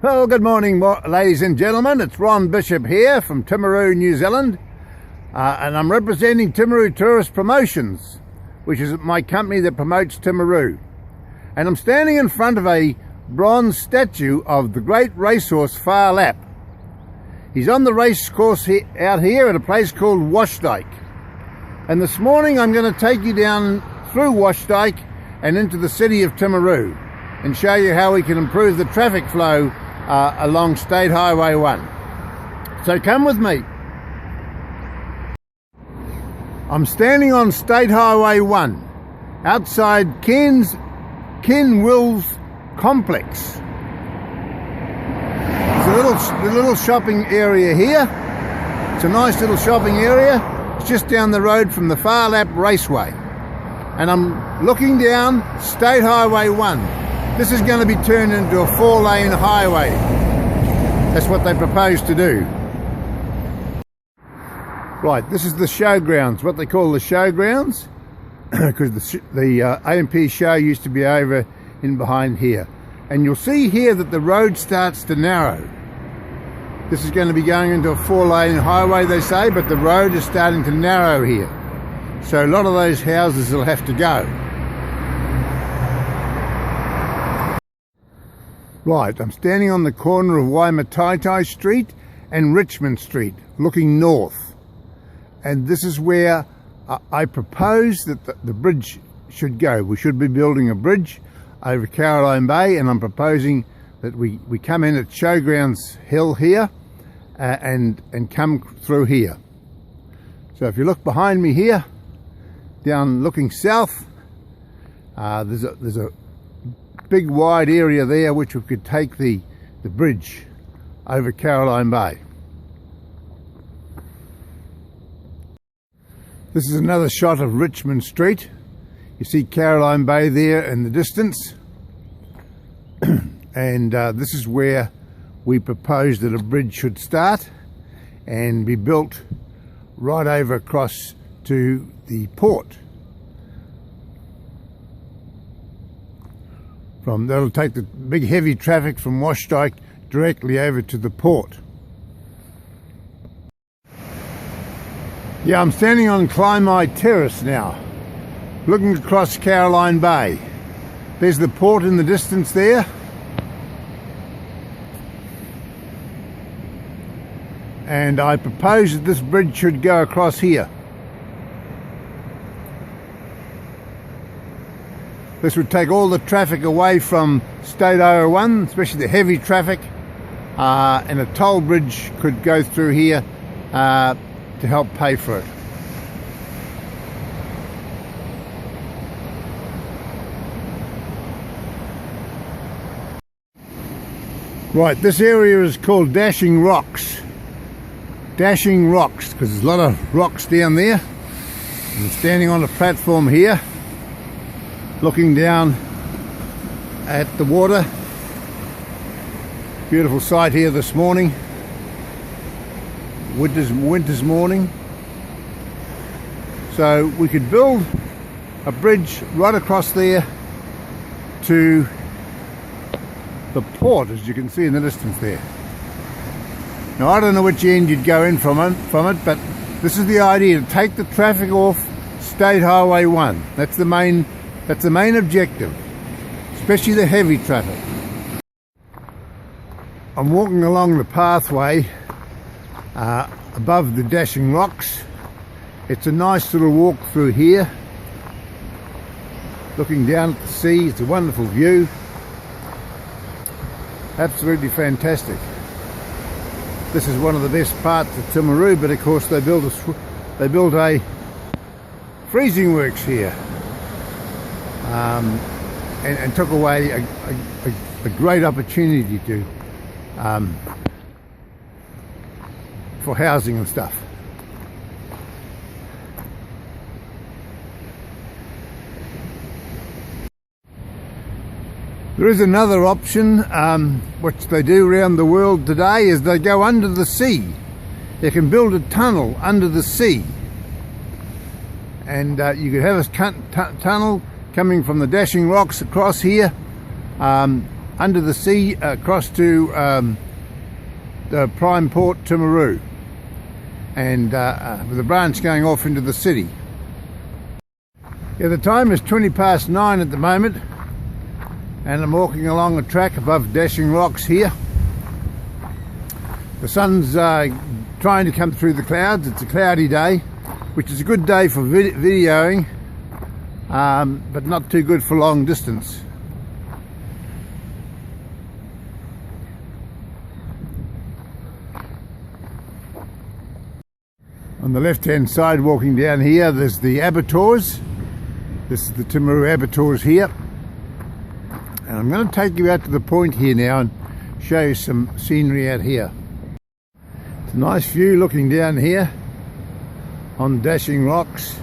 Well, good morning, ladies and gentlemen. It's Ron Bishop here from Timaru, New Zealand, and I'm representing Timaru Tourist Promotions, which is my company that promotes Timaru. And I'm standing in front of a bronze statue of the great racehorse Phar Lap. He's on the race course out here at a place called Washdike. And this morning I'm going to take you down through Washdike and into the city of Timaru and show you how we can improve the traffic flow along State Highway 1. So come with me. I'm standing on State Highway 1 outside Ken Wills Complex. There's a little shopping area here. It's a nice little shopping area. It's just down the road from the Phar Lap Raceway. And I'm looking down State Highway 1. This is going to be turned into a 4-lane highway. That's what they propose to do. Right, this is the showgrounds, what they call the showgrounds, because the AMP show used to be over in behind here. And you'll see here that the road starts to narrow. This is going to be going into a 4-lane highway, they say, but the road is starting to narrow here. So a lot of those houses will have to go. Right, I'm standing on the corner of Waimataitai Street and Richmond Street, looking north. And this is where I propose that the bridge should go. We should be building a bridge over Caroline Bay, and I'm proposing that we come in at Showgrounds Hill here and come through here. So if you look behind me here, down looking south, there's a big wide area there which we could take the bridge over Caroline Bay. This is another shot of Richmond Street. You see Caroline Bay there in the distance, and this is where we propose that a bridge should start and be built right over across to the port. That'll take the big heavy traffic from Washdike directly over to the port. Yeah, I'm standing on Timaru Terrace now, looking across Caroline Bay. There's the port in the distance there. And I propose that this bridge should go across here. This would take all the traffic away from State Highway 1, especially the heavy traffic, and a toll bridge could go through here to help pay for it. Right, this area is called Dashing Rocks. Dashing Rocks, because there's a lot of rocks down there. I'm standing on a platform here, looking down at the water. Beautiful sight here this morning. Winter's morning. So we could build a bridge right across there to the port, as you can see in the distance there. Now I don't know which end you'd go in from it, but this is the idea, to take the traffic off State Highway 1. That's the main objective, especially the heavy traffic. I'm walking along the pathway above the Dashing Rocks. It's a nice little walk through here, looking down at the sea. It's a wonderful view, absolutely fantastic. This is one of the best parts of Timaru, but of course they built a freezing works here. And took away a great opportunity for housing and stuff. There is another option, which they do around the world today, is they go under the sea. They can build a tunnel under the sea, and you could have a tunnel coming from the Dashing Rocks across here, under the sea across to the prime port Timaru, and with a branch going off into the city. Yeah, the time is 9:20 at the moment, and I'm walking along a track above dashing rocks here. The sun's trying to come through the clouds. It's a cloudy day, which is a good day for videoing, but not too good for long distance. On the left hand side, walking down here, there's the abattoirs. This is the Timaru abattoirs here, and I'm going to take you out to the point here now and show you some scenery out here. It's a nice view looking down here on dashing rocks.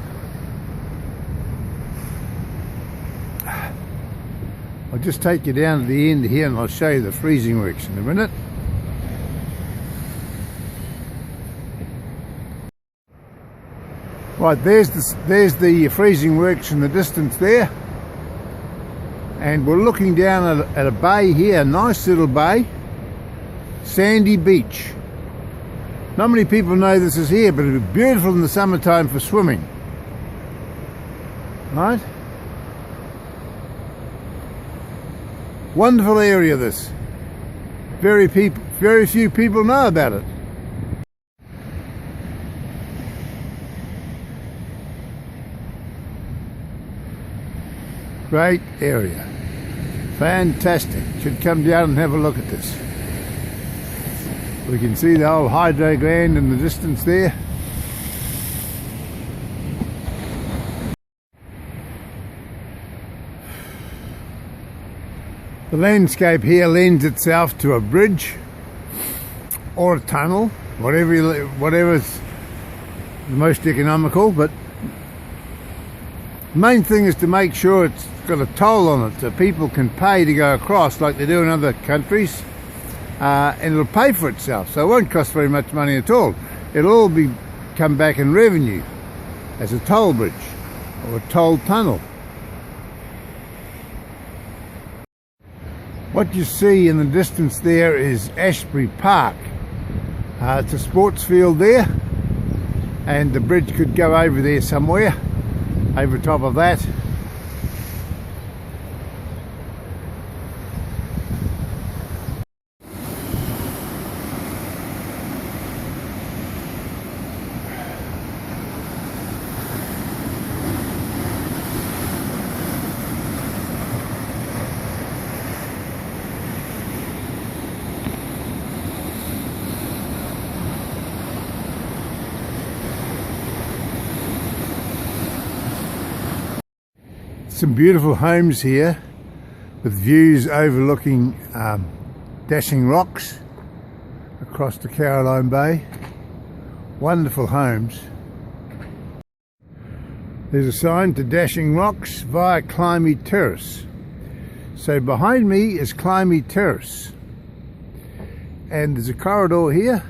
I'll just take you down to the end here and I'll show you the freezing works in a minute. Right, there's the freezing works in the distance there, and we're looking down at a bay here, a nice little bay, sandy beach. Not many people know this is here, but it'd be beautiful in the summertime for swimming. Right? Wonderful area this. Very few people know about it. Great area. Fantastic. Should come down and have a look at this. We can see the old hydro gland in the distance there. The landscape here lends itself to a bridge or a tunnel, whatever's the most economical, but the main thing is to make sure it's got a toll on it so people can pay to go across like they do in other countries, and it'll pay for itself, so it won't cost very much money at all. It'll all come back in revenue as a toll bridge or a toll tunnel. What you see in the distance there is Ashbury Park. It's a sports field there, and the bridge could go over there somewhere, over top of that. Some beautiful homes here with views overlooking dashing rocks across the Caroline Bay. Wonderful homes. There's a sign to dashing rocks via Timaru Terrace. So behind me is Timaru Terrace, and there's a corridor here,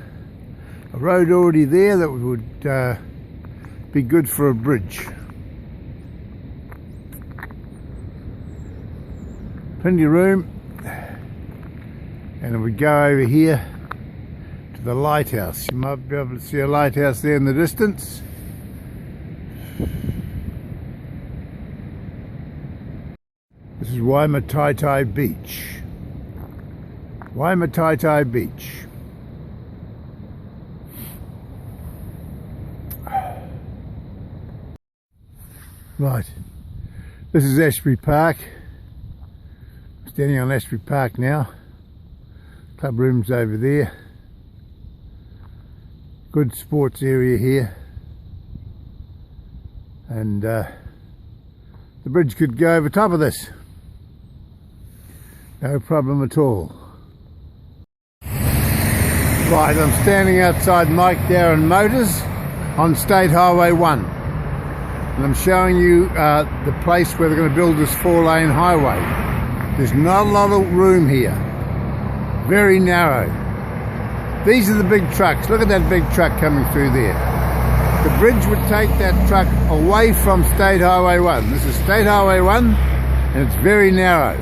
a road already there that would be good for a bridge. Plenty of room, and if we go over here to the lighthouse, you might be able to see a lighthouse there in the distance. This is Motivator Beach. Motivator Beach. Right, this is Ashbury Park. Standing on Ashbury Park now. Club rooms over there. Good sports area here. And the bridge could go over top of this. No problem at all. Right, I'm standing outside Mike Darren Motors on State Highway 1. And I'm showing you the place where they're going to build this 4-lane highway. There's not a lot of room here. Very narrow. These are the big trucks. Look at that big truck coming through there. The bridge would take that truck away from State Highway 1. This is State Highway 1, and it's very narrow.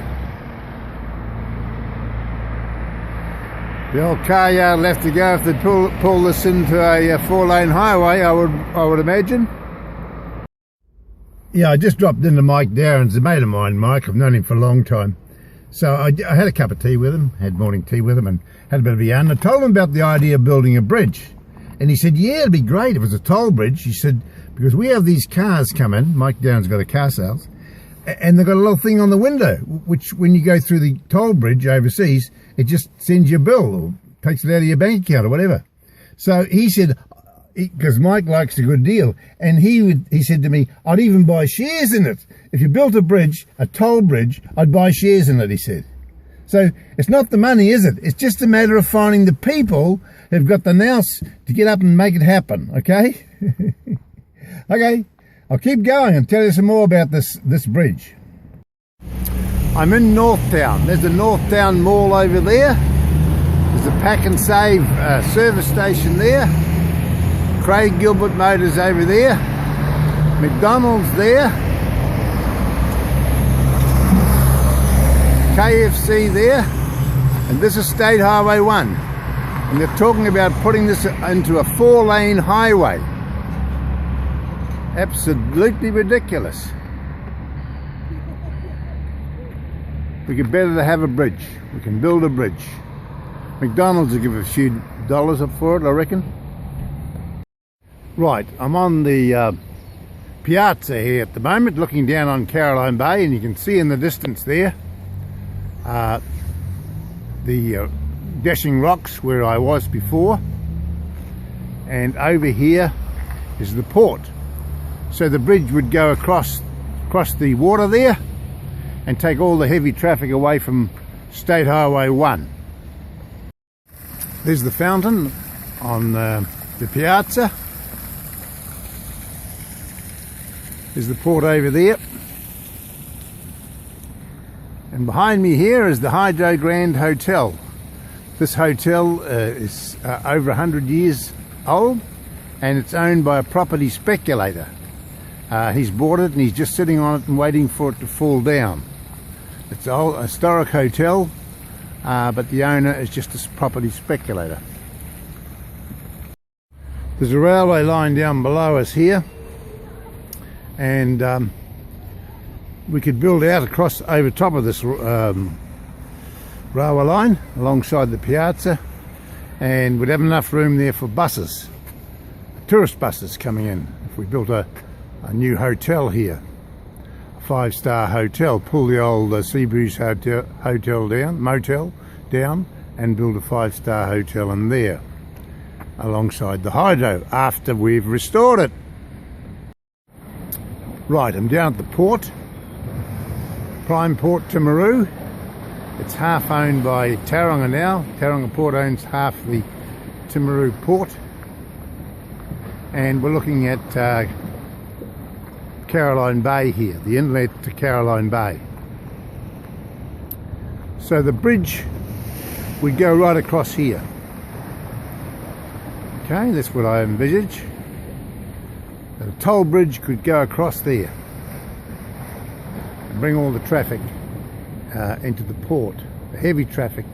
The old car yard will have to go if they pull this into a 4-lane highway, I would imagine. Yeah, I just dropped into Mike Darren's, a mate of mine, Mike. I've known him for a long time. So I had a cup of tea with him, had morning tea with him, and had a bit of a yarn. I told him about the idea of building a bridge. And he said, yeah, it'd be great if it was a toll bridge. He said, because we have these cars come in, Mike Darren's got a car sales, and they've got a little thing on the window, which when you go through the toll bridge overseas, it just sends you a bill or takes it out of your bank account or whatever. So he said, because Mike likes a good deal, and he said to me, I'd even buy shares in it. If you built a bridge, a toll bridge, I'd buy shares in it, he said. So it's not the money, is it? It's just a matter of finding the people who've got the nous to get up and make it happen, okay? Okay, I'll keep going and tell you some more about this bridge. I'm in Northtown. There's the Northtown Mall over there. There's a Pack and Save service station there. Craig Gilbert Motors over there. McDonald's there. KFC there. And this is State Highway 1. And they're talking about putting this into a 4-lane highway. Absolutely ridiculous. We could better have a bridge. We can build a bridge. McDonald's will give a few dollars up for it, I reckon. Right, I'm on the piazza here at the moment, looking down on Caroline Bay, and you can see in the distance there the Dashing Rocks where I was before, and over here is the port. So the bridge would go across the water there and take all the heavy traffic away from State Highway 1. There's the fountain on the piazza. There's the port over there. And behind me here is the Hydro Grand Hotel. This hotel is over 100 years old, and it's owned by a property speculator. He's bought it and he's just sitting on it and waiting for it to fall down. It's an old historic hotel, but the owner is just a property speculator. There's a railway line down below us here, and we could build out across over top of this railway line alongside the piazza, and we'd have enough room there for buses, tourist buses coming in. If we built a new hotel here, a 5-star hotel, pull the old Seabreeze motel down and build a 5-star hotel in there alongside the hydro after we've restored it. Right, I'm down at the port, Prime Port Timaru. It's half owned by Tauranga now. Tauranga Port owns half the Timaru Port, and we're looking at Caroline Bay here, the inlet to Caroline Bay. So the bridge would go right across here. Okay, that's what I envisage. The toll bridge could go across there and bring all the traffic into the port, the heavy traffic,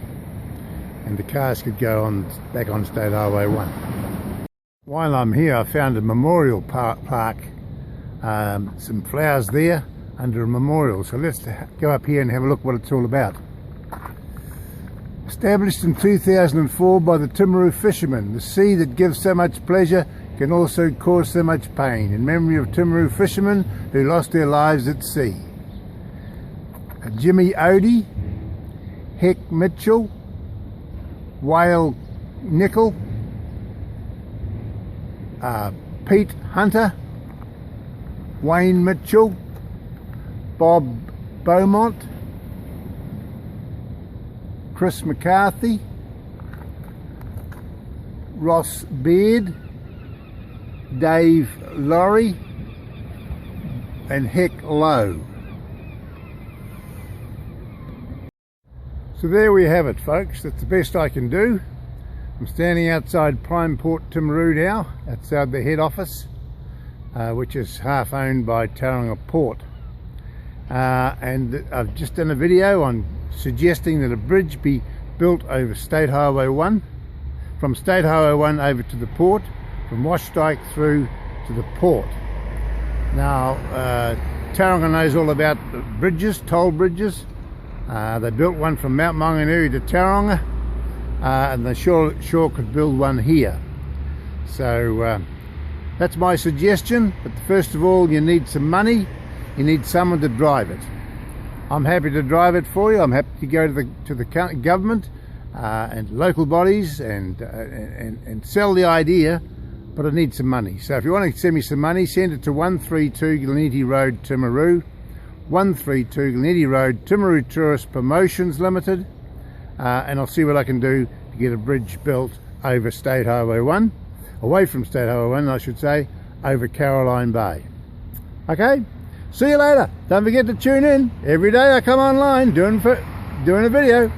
and the cars could go on back on State Highway 1. While I'm here, I found a memorial park, some flowers there under a memorial. So let's go up here and have a look what it's all about. Established in 2004 by the Timaru fishermen, the sea that gives so much pleasure can also cause so much pain, in memory of Timaru fishermen who lost their lives at sea. Jimmy Odie, Heck Mitchell, Whale Nickel, Pete Hunter, Wayne Mitchell, Bob Beaumont, Chris McCarthy, Ross Beard, Dave Laurie, and Heck Lowe. So there we have it, folks. That's the best I can do. I'm standing outside Prime Port Timaru now, outside the head office, which is half owned by Tauranga Port. And I've just done a video on suggesting that a bridge be built over State Highway 1, from State Highway 1 over to the port, from Washdike through to the port. Now, Tauranga knows all about the bridges, toll bridges. They built one from Mount Maunganui to Tauranga, and they sure could build one here. So that's my suggestion. But first of all, you need some money. You need someone to drive it. I'm happy to drive it for you. I'm happy to go to the government and local bodies and sell the idea, but I need some money. So if you want to send me some money, send it to 132 Glenity Road, Timaru, 132 Glenity Road, Timaru Tourist Promotions Limited, and I'll see what I can do to get a bridge built over State Highway 1, away from State Highway 1 I should say, over Caroline Bay. Okay? See you later. Don't forget to tune in. Every day I come online doing a video.